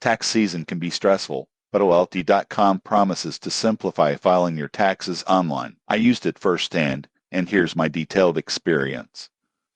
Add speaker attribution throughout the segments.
Speaker 1: Tax season can be stressful, but OLT.com promises to simplify filing your taxes online. I used it firsthand, and here's my detailed experience.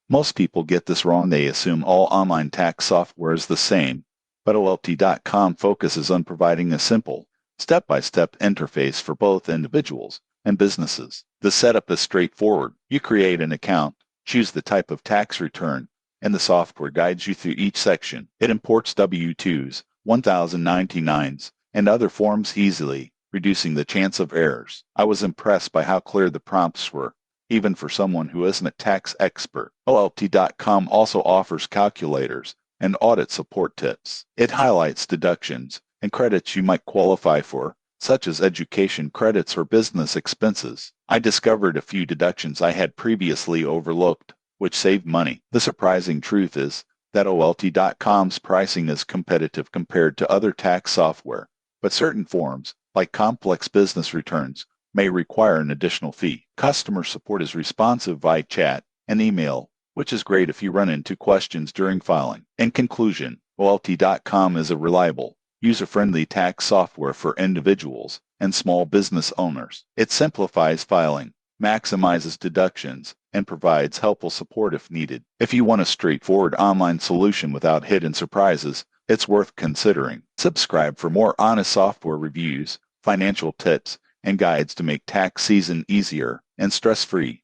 Speaker 1: Most people get this wrong. They assume all online tax software is the same, but OLT.com focuses on providing a simple, step-by-step interface for both individuals and businesses. The setup is straightforward. You create an account, choose the type of tax return, and the software guides you through each section. It imports W-2s, 1099s, and other forms easily, reducing the chance of errors. I was impressed by how clear the prompts were, even for someone who isn't a tax expert. OLT.com also offers calculators and audit support tips. It highlights deductions and credits you might qualify for, such as education credits or business expenses. I discovered a few deductions I had previously overlooked, which saved money. The surprising truth is that OLT.com's pricing is competitive compared to other tax software, but certain forms, like complex business returns, may require an additional fee. Customer support is responsive via chat and email, which is great if you run into questions during filing. In conclusion, OLT.com is a reliable, user-friendly tax software for individuals and small business owners. It simplifies filing, maximizes deductions, and provides helpful support if needed. If you want a straightforward online solution without hidden surprises, it's worth considering. Subscribe for more honest software reviews, financial tips, and guides to make tax season easier and stress-free.